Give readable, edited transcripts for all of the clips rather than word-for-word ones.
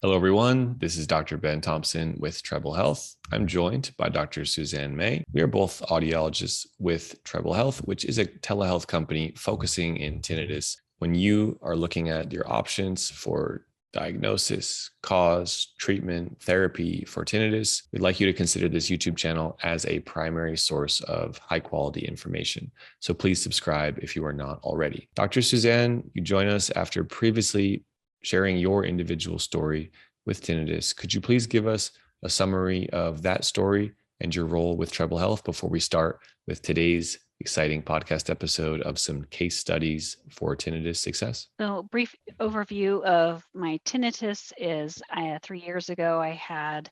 Hello, everyone. This is Dr. Ben Thompson with Treble Health. I'm joined by Dr. Suzanne May. We are both audiologists with Treble Health, which is a telehealth company focusing in tinnitus. When you are looking at your options for diagnosis, cause, treatment, therapy for tinnitus, we'd like you to consider this YouTube channel as a primary source of high quality information. So please subscribe if you are not already. Dr. Suzanne, you join us after previously sharing your individual story with tinnitus. Could you please give us a summary of that story and your role with Treble Health before we start with today's exciting podcast episode of some case studies for tinnitus success? So, brief overview of my tinnitus is 3 years ago, I had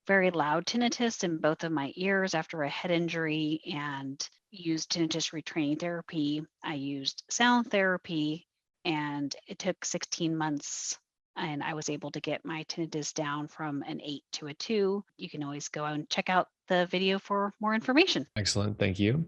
very loud tinnitus in both of my ears after a head injury and used tinnitus retraining therapy. I used sound therapy, and it took 16 months. And I was able to get my tinnitus down from an 8 to a 2. You can always go and check out the video for more information. Excellent. Thank you.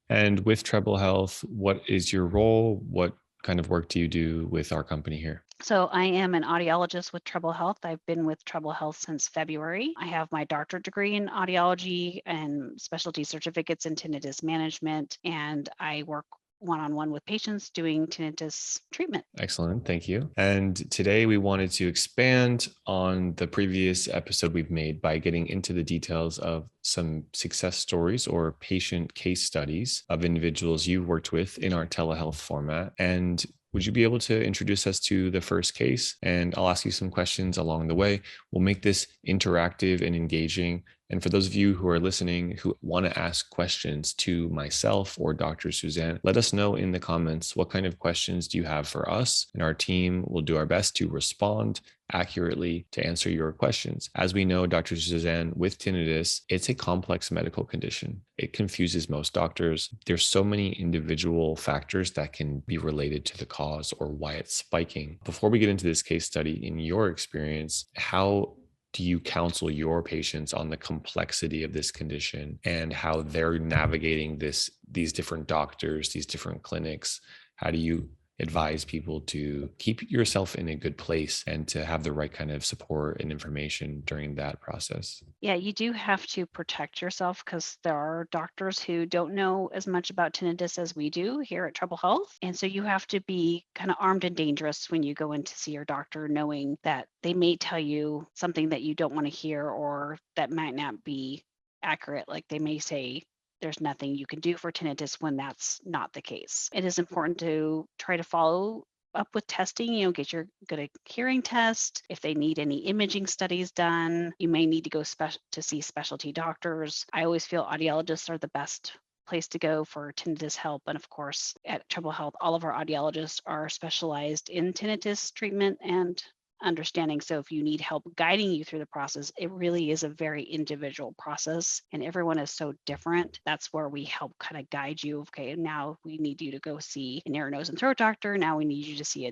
And with Treble Health, what is your role? What kind of work do you do with our company here? So I am an audiologist with Treble Health. I've been with Treble Health since February. I have my doctorate degree in audiology and specialty certificates in tinnitus management, and I work one-on-one with patients doing tinnitus treatment. Excellent. Thank you. And today we wanted to expand on the previous episode we've made by getting into the details of some success stories or patient case studies of individuals you've worked with in our telehealth format. And would you be able to introduce us to the first case? And I'll ask you some questions along the way. We'll make this interactive and engaging. And for those of you who are listening who want to ask questions to myself or Dr. Suzanne, let us know in the comments what kind of questions do you have for us, and our team will do our best to respond accurately to answer your questions. As we know, Dr. Suzanne, with tinnitus, it's a complex medical condition. It confuses most doctors. There's so many individual factors that can be related to the cause or why it's spiking. Before we get into this case study, in your experience, how do you counsel your patients on the complexity of this condition and how they're navigating these different doctors, these different clinics? How do you advise people to keep yourself in a good place and to have the right kind of support and information during that process? Yeah, you do have to protect yourself because there are doctors who don't know as much about tinnitus as we do here at Treble Health. And so you have to be kind of armed and dangerous when you go in to see your doctor, knowing that they may tell you something that you don't want to hear or that might not be accurate. Like they may say, there's nothing you can do for tinnitus when that's not the case. It is important to try to follow up with testing, get your good hearing test. If they need any imaging studies done, you may need to go to see specialty doctors. I always feel audiologists are the best place to go for tinnitus help. And of course, at Treble Health, all of our audiologists are specialized in tinnitus treatment and understanding. So if you need help guiding you through the process, it really is a very individual process and everyone is so different. That's where we help kind of guide you. Okay, now we need you to go see an ear, nose, and throat doctor. Now we need you to see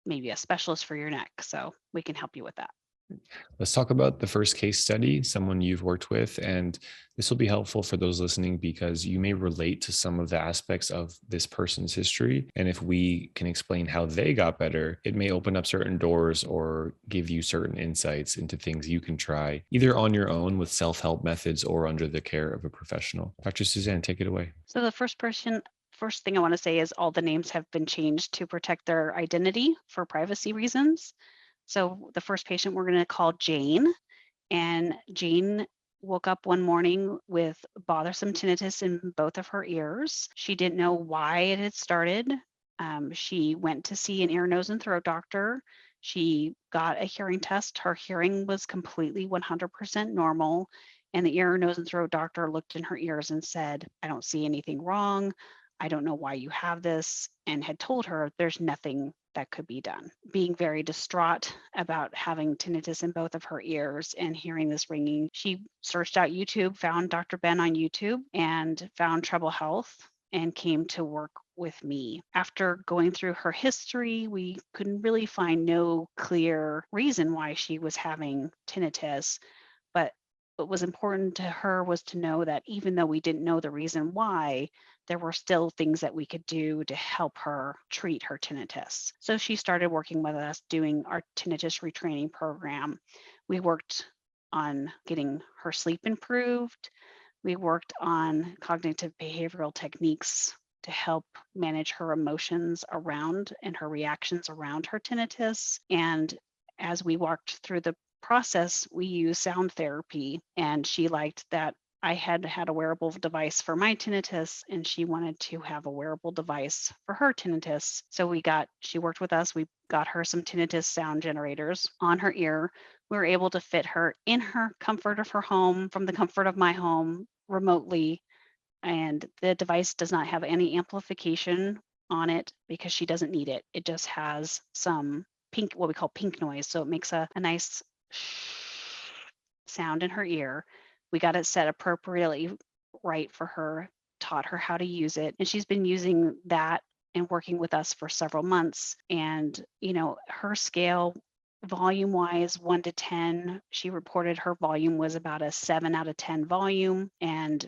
maybe a specialist for your neck. So we can help you with that. Let's talk about the first case study, someone you've worked with. And this will be helpful for those listening because you may relate to some of the aspects of this person's history. And if we can explain how they got better, it may open up certain doors or give you certain insights into things you can try either on your own with self-help methods or under the care of a professional. Dr. Suzanne, take it away. So the first thing I want to say is all the names have been changed to protect their identity for privacy reasons. So the first patient we're going to call Jane, and Jane woke up one morning with bothersome tinnitus in both of her ears. She didn't know why it had started. She went to see an ear, nose, and throat doctor. She got a hearing test. Her hearing was completely 100% normal. And the ear, nose, and throat doctor looked in her ears and said, I don't see anything wrong. I don't know why you have this, and had told her there's nothing that could be done. Being very distraught about having tinnitus in both of her ears and hearing this ringing, she searched out YouTube, found Dr. Ben on YouTube, and found Treble Health and came to work with me. After going through her history, we couldn't really find no clear reason why she was having tinnitus, but what was important to her was to know that even though we didn't know the reason why, there were still things that we could do to help her treat her tinnitus. So she started working with us doing our tinnitus retraining program. We worked on getting her sleep improved. We worked on cognitive behavioral techniques to help manage her emotions around and her reactions around her tinnitus. And as we walked through the process, we used sound therapy, and she liked that I had had a wearable device for my tinnitus, and she wanted to have a wearable device for her tinnitus. So she worked with us. We got her some tinnitus sound generators on her ear. We were able to fit her in her comfort of her home, from the comfort of my home, remotely. And the device does not have any amplification on it because she doesn't need it. It just has some pink, what we call pink noise. So it makes a nice sound in her ear. We got it set appropriately right for her, taught her how to use it. And she's been using that and working with us for several months. And, her scale, volume wise, 1 to 10, she reported her volume was about a 7 out of 10 volume. And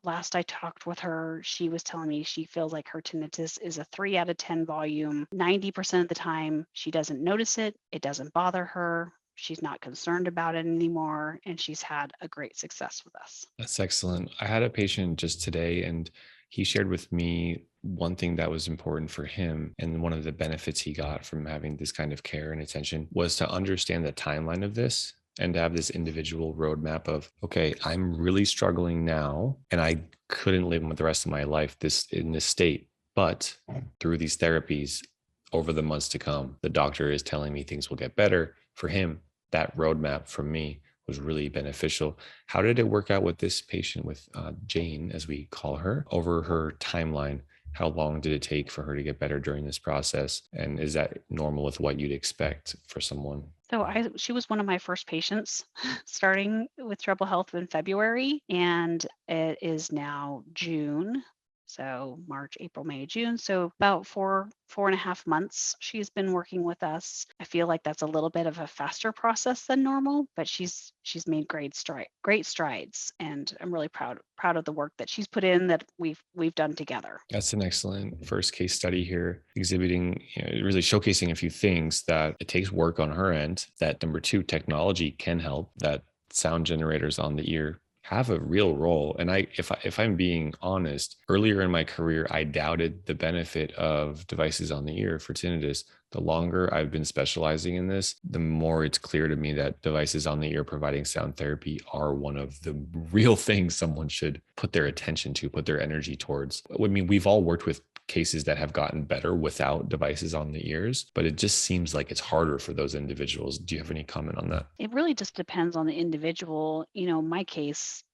last I talked with her, she was telling me she feels like her tinnitus is a 3 out of 10 volume. 90% of the time, she doesn't notice it. It doesn't bother her. She's not concerned about it anymore. And she's had a great success with us. That's excellent. I had a patient just today, and he shared with me one thing that was important for him. And one of the benefits he got from having this kind of care and attention was to understand the timeline of this and to have this individual roadmap of, okay, I'm really struggling now, and I couldn't live with the rest of my life in this state. But through these therapies over the months to come, the doctor is telling me things will get better. For him, that roadmap from me was really beneficial. How did it work out with this patient, with Jane, as we call her, over her timeline? How long did it take for her to get better during this process? And is that normal with what you'd expect for someone? So she was one of my first patients starting with Treble Health in February, and it is now June. So March, April, May, June. So about 4.5 months she's been working with us. I feel like that's a little bit of a faster process than normal, but she's made great strides, and I'm really proud of the work that she's put in, that we've done together. That's an excellent first case study here, exhibiting, really showcasing a few things that it takes work on her end. That number two, technology can help. That sound generators on the ear have a real role. And if I'm being honest, earlier in my career, I doubted the benefit of devices on the ear for tinnitus. The longer I've been specializing in this, the more it's clear to me that devices on the ear providing sound therapy are one of the real things someone should put their attention to, put their energy towards. I mean, we've all worked with cases that have gotten better without devices on the ears, but it just seems like it's harder for those individuals. Do you have any comment on that? It really just depends on the individual. My case,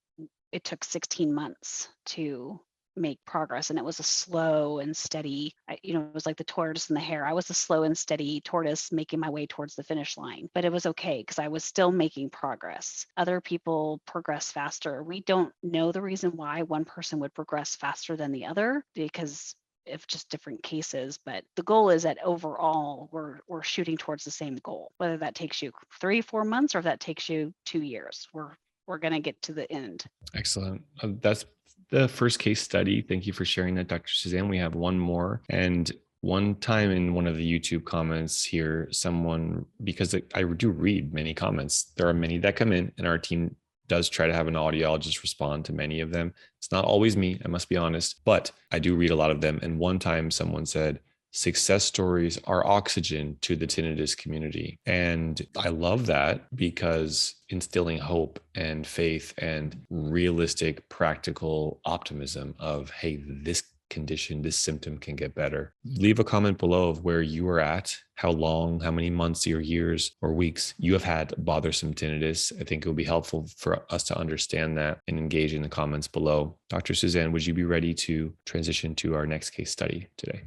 it took 16 months to make progress, and it was a slow and steady, it was like the tortoise and the hare. I was the slow and steady tortoise making my way towards the finish line, but it was okay because I was still making progress. Other people progress faster. We don't know the reason why one person would progress faster than the other, because of just different cases, but the goal is that overall we're shooting towards the same goal. Whether that takes you 3-4 months or if that takes you 2 years, we're going to get to the end. Excellent. That's the first case study. Thank you for sharing that, Dr. Suzanne. We have one more. And one time in one of the YouTube comments here, someone, because I do read many comments, there are many that come in, and our team does try to have an audiologist respond to many of them. It's not always me, I must be honest, but I do read a lot of them. And one time someone said, success stories are oxygen to the tinnitus community. And I love that, because instilling hope and faith and realistic, practical optimism of, hey, this condition, this symptom can get better. Leave a comment below of where you are at, how long, how many months or years or weeks you have had bothersome tinnitus. I think it would be helpful for us to understand that and engage in the comments below. Dr. Suzanne, would you be ready to transition to our next case study today?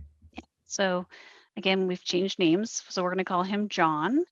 So again, we've changed names. So we're going to call him John.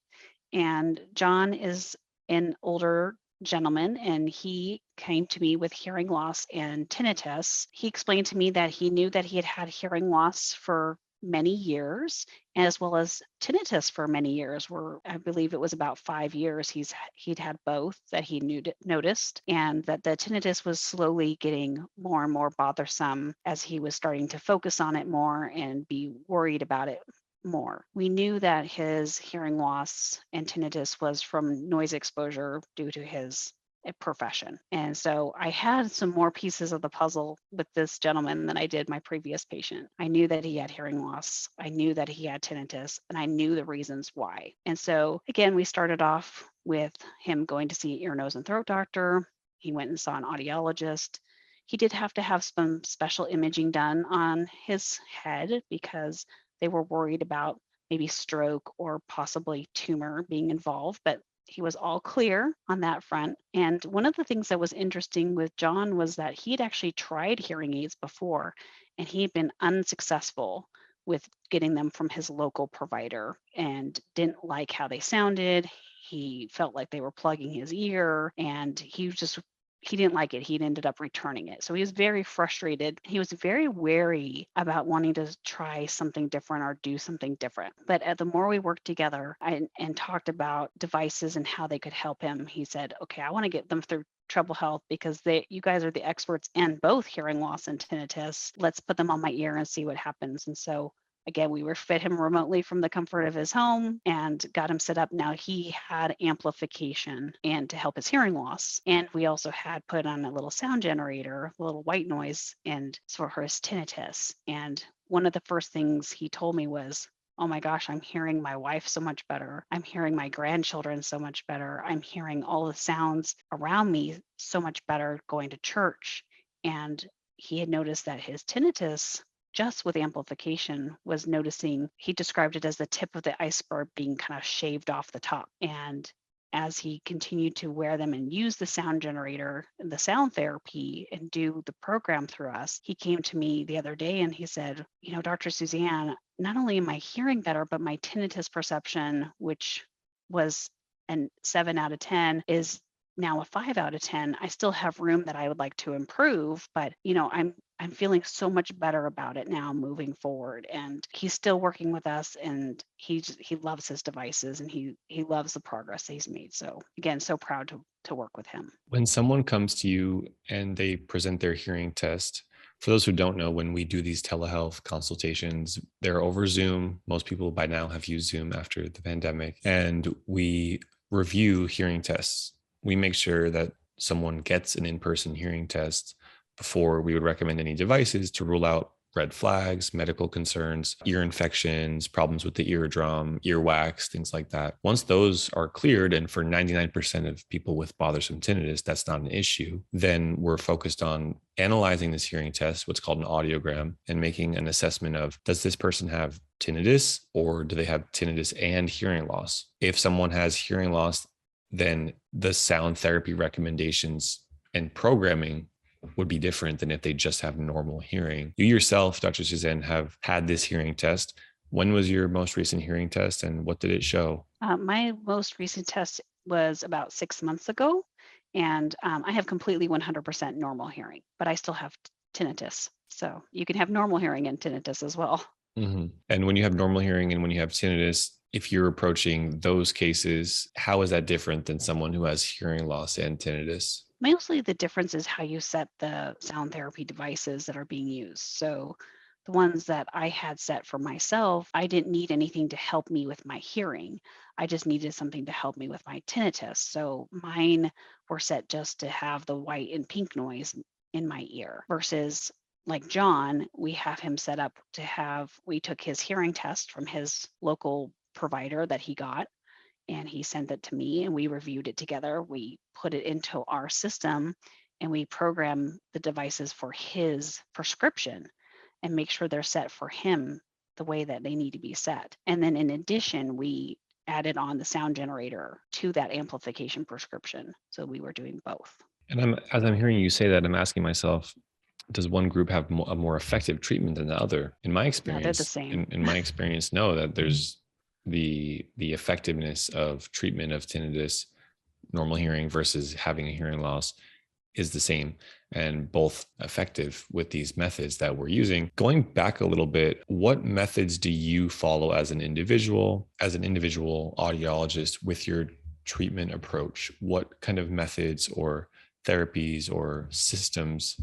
And John is an older gentleman, and he came to me with hearing loss and tinnitus. He explained to me that he knew that he had had hearing loss for many years, as well as tinnitus for many years, where I believe it was about 5 years he'd had both that he noticed, and that the tinnitus was slowly getting more and more bothersome as he was starting to focus on it more and be worried about it more. We knew that his hearing loss and tinnitus was from noise exposure due to his profession. And so I had some more pieces of the puzzle with this gentleman than I did my previous patient. I knew that he had hearing loss. I knew that he had tinnitus, and I knew the reasons why. And so again, we started off with him going to see an ear, nose, and throat doctor. He went and saw an audiologist. He did have to have some special imaging done on his head because they were worried about maybe stroke or possibly tumor being involved, but he was all clear on that front. And one of the things that was interesting with John was that he'd actually tried hearing aids before, and he'd been unsuccessful with getting them from his local provider and didn't like how they sounded. He felt like they were plugging his ear, and he didn't like it. He'd ended up returning it. So he was very frustrated. He was very wary about wanting to try something different or do something different. But the more we worked together and talked about devices and how they could help him, he said, okay, I want to get them through Treble Health because you guys are the experts in both hearing loss and tinnitus. Let's put them on my ear and see what happens. And so again, we were fit him remotely from the comfort of his home and got him set up. Now he had amplification and to help his hearing loss. And we also had put on a little sound generator, a little white noise, and for his tinnitus. And one of the first things he told me was, oh my gosh, I'm hearing my wife so much better. I'm hearing my grandchildren so much better. I'm hearing all the sounds around me so much better going to church. And he had noticed that his tinnitus, just with amplification, was noticing, he described it as the tip of the iceberg being kind of shaved off the top. And as he continued to wear them and use the sound generator and the sound therapy and do the program through us, he came to me the other day and he said, Dr. Suzanne, not only am I hearing better, but my tinnitus perception, which was a 7 out of 10, is now a 5 out of 10. I still have room that I would like to improve, but I'm feeling so much better about it now moving forward. And he's still working with us, and he loves his devices, and he loves the progress he's made. So again, so proud to work with him. When someone comes to you and they present their hearing test, for those who don't know, when we do these telehealth consultations, they're over Zoom. Most people by now have used Zoom after the pandemic, and we review hearing tests. We make sure that someone gets an in-person hearing test before we would recommend any devices to rule out red flags, medical concerns, ear infections, problems with the eardrum, earwax, things like that. Once those are cleared, and for 99% of people with bothersome tinnitus, that's not an issue, then we're focused on analyzing this hearing test, what's called an audiogram, and making an assessment of, does this person have tinnitus or do they have tinnitus and hearing loss? If someone has hearing loss, then the sound therapy recommendations and programming would be different than if they just have normal hearing. You yourself, Dr. Suzanne, have had this hearing test. When was your most recent hearing test and what did it show? My most recent test was about 6 months ago, and I have completely 100% normal hearing, but I still have tinnitus. So you can have normal hearing and tinnitus as well. Mm-hmm. And when you have normal hearing and when you have tinnitus, if you're approaching those cases, how is that different than someone who has hearing loss and tinnitus? Mostly the difference is how you set the sound therapy devices that are being used. So the ones that I had set for myself, I didn't need anything to help me with my hearing. I just needed something to help me with my tinnitus. So mine were set just to have the white and pink noise in my ear versus like John, we have him set up to we took his hearing test from his local provider that he got, and he sent it to me and we reviewed it together. We put it into our system and we program the devices for his prescription and make sure they're set for him the way that they need to be set. And then in addition, we added on the sound generator to that amplification prescription. So we were doing both. And as I'm hearing you say that, I'm asking myself, does one group have a more effective treatment than the other? In my No, they're the experience, same. in my experience, no, that there's the effectiveness of treatment of tinnitus, normal hearing versus having a hearing loss is the same and both effective with these methods that we're using. Going back a little bit, what methods do you follow as an individual audiologist with your treatment approach? What kind of methods or therapies or systems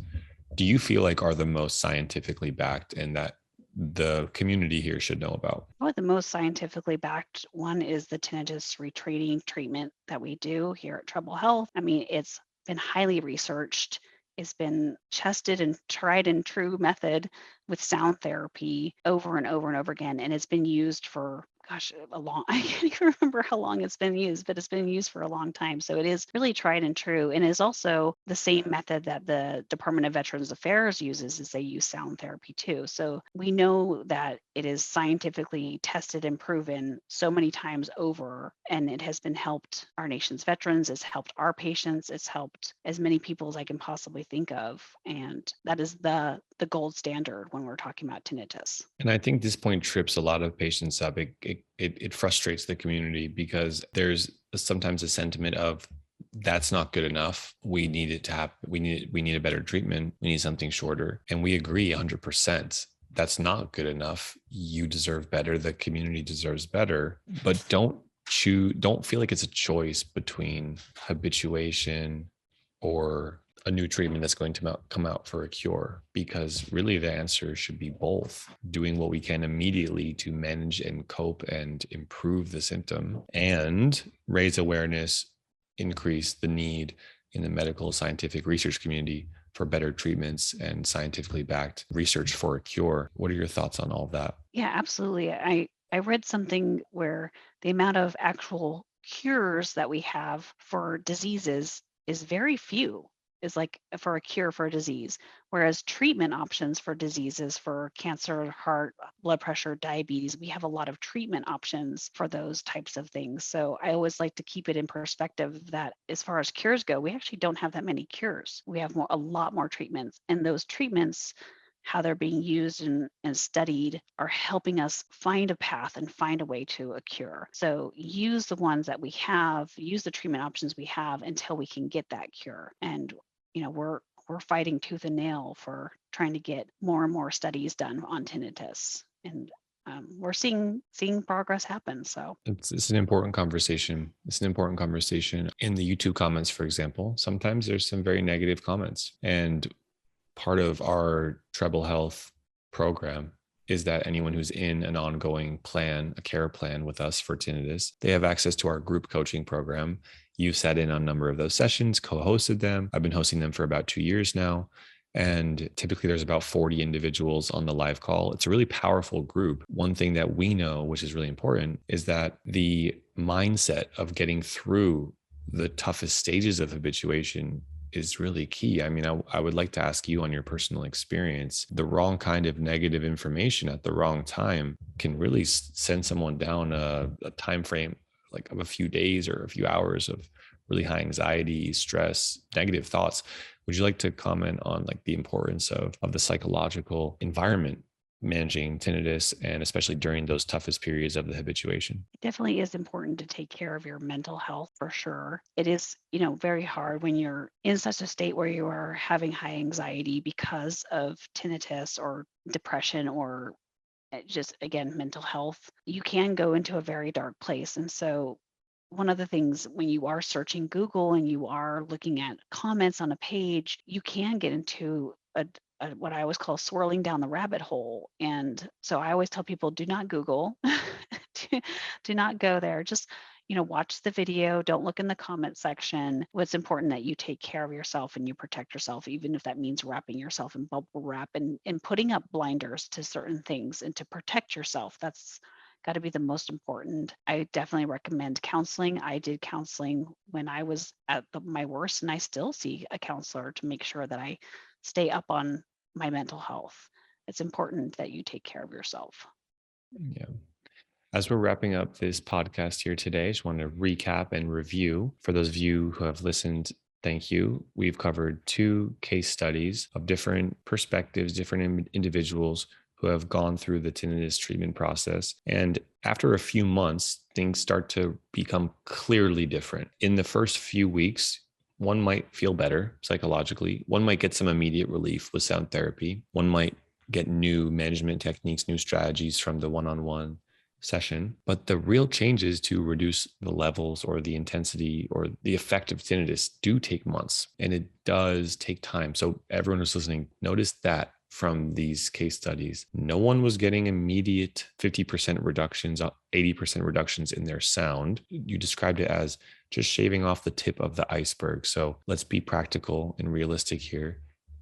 do you feel like are the most scientifically backed and that the community here should know about? Probably the most scientifically backed one is the tinnitus retraining treatment that we do here at Treble Health. I mean, it's been highly researched. It's been tested and tried and true method with sound therapy over and over and over again. And it's been used for, gosh, I can't even remember how long it's been used, but it's been used for a long time. So it is really tried and true, and is also the same method that the Department of Veterans Affairs uses, is they use sound therapy too. So we know that it is scientifically tested and proven so many times over, and it has been helped our nation's veterans, it's helped our patients, it's helped as many people as I can possibly think of. And that is the gold standard when we're talking about tinnitus. And I think this point trips a lot of patients up. It frustrates the community because there's sometimes a sentiment of that's not good enough. We need it to happen. We need a better treatment. We need something shorter. And we agree 100%. That's not good enough. You deserve better. The community deserves better. But don't feel like it's a choice between habituation or a new treatment that's going to come out for a cure, because really the answer should be both: doing what we can immediately to manage and cope and improve the symptom, and raise awareness, increase the need in the medical scientific research community for better treatments and scientifically backed research for a cure. What are your thoughts on all of that? Yeah, absolutely. I read something where the amount of actual cures that we have for diseases is very few, is like for a cure for a disease, whereas treatment options for diseases, for cancer, heart, blood pressure, diabetes, we have a lot of treatment options for those types of things. So I always like to keep it in perspective that as far as cures go, we actually don't have that many cures. We have a lot more treatments, and those treatments, how they're being used and studied, are helping us find a path and find a way to a cure. So use the ones that we have, use the treatment options we have until we can get that cure. And we're fighting tooth and nail for trying to get more and more studies done on tinnitus, and we're seeing progress happen. So It's an important conversation. It's an important conversation. In the YouTube comments, for example, sometimes there's some very negative comments. And part of our Treble Health program is that anyone who's in an ongoing plan, a care plan with us for tinnitus, they have access to our group coaching program. You've sat in on a number of those sessions, co-hosted them. I've been hosting them for about 2 years now. And typically there's about 40 individuals on the live call. It's a really powerful group. One thing that we know, which is really important, is that the mindset of getting through the toughest stages of habituation is really key. I mean, I would like to ask you, on your personal experience, the wrong kind of negative information at the wrong time can really send someone down a time frame like of a few days or a few hours of really high anxiety, stress, negative thoughts. Would you like to comment on like the importance of the psychological environment managing tinnitus, and especially during those toughest periods of the habituation? it definitely is important to take care of your mental health, for sure. It is, very hard when you're in such a state where you are having high anxiety because of tinnitus or depression, or just, again, mental health. You can go into a very dark place. And so one of the things, when you are searching Google and you are looking at comments on a page, you can get into what I always call swirling down the rabbit hole. And so I always tell people, do not Google, do not go there. Just, watch the video. Don't look in the comment section. What's important, that you take care of yourself and you protect yourself, even if that means wrapping yourself in bubble wrap and putting up blinders to certain things and to protect yourself. That's got to be the most important. I definitely recommend counseling. I did counseling when I was at my worst, and I still see a counselor to make sure that I stay up on my mental health. It's important that you take care of yourself. Yeah. As we're wrapping up this podcast here today, I just want to recap and review. For those of you who have listened, thank you. We've covered 2 case studies of different perspectives, different individuals who have gone through the tinnitus treatment process. And after a few months, things start to become clearly different. In the first few weeks, one might feel better psychologically. One might get some immediate relief with sound therapy. One might get new management techniques, new strategies from the one-on-one session. But the real changes to reduce the levels or the intensity or the effect of tinnitus do take months, and it does take time. So everyone who's listening, notice that from these case studies, no one was getting immediate 50% reductions, 80% reductions in their sound. You described it as just shaving off the tip of the iceberg. So let's be practical and realistic here.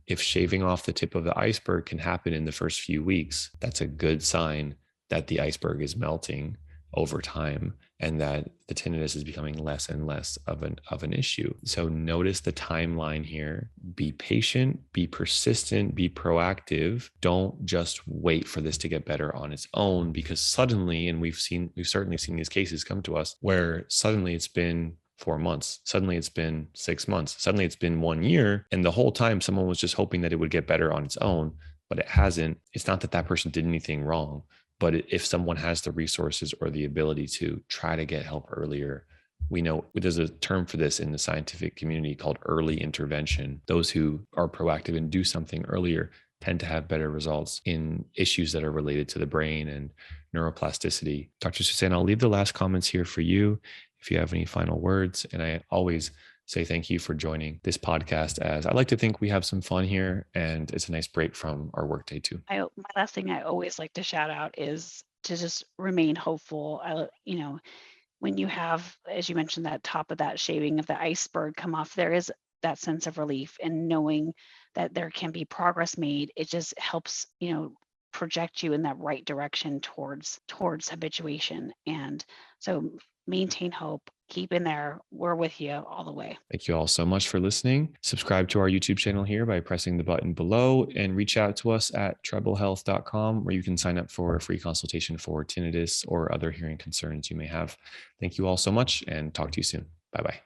If shaving off the tip of the iceberg can happen in the first few weeks, that's a good sign that the iceberg is melting over time and that the tinnitus is becoming less and less of an issue. So notice the timeline here. Be patient, be persistent, be proactive. Don't just wait for this to get better on its own, because suddenly, and we've certainly seen these cases come to us where suddenly it's been 4 months. Suddenly it's been 6 months. Suddenly it's been 1 year. And the whole time someone was just hoping that it would get better on its own, but it hasn't. It's not that that person did anything wrong, but if someone has the resources or the ability to try to get help earlier, we know there's a term for this in the scientific community called early intervention. Those who are proactive and do something earlier tend to have better results in issues that are related to the brain and neuroplasticity. Dr. Suzanne, I'll leave the last comments here for you if you have any final words. And I always say thank you for joining this podcast, as I like to think we have some fun here and it's a nice break from our workday too. My last thing I always like to shout out is to just remain hopeful. When you have, as you mentioned, that top of that shaving of the iceberg come off, there is that sense of relief, and knowing that there can be progress made, it just helps, project you in that right direction towards habituation. And so maintain hope, keep in there. We're with you all the way. Thank you all so much for listening. Subscribe to our YouTube channel here by pressing the button below, and reach out to us at treblehealth.com, where you can sign up for a free consultation for tinnitus or other hearing concerns you may have. Thank you all so much, and talk to you soon. Bye-bye.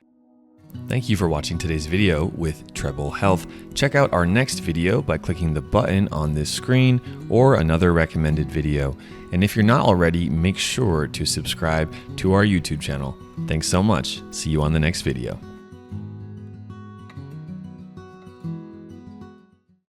Thank you for watching today's video with Treble Health. Check out our next video by clicking the button on this screen or another recommended video. And if you're not already, make sure to subscribe to our YouTube channel. Thanks so much. See you on the next video.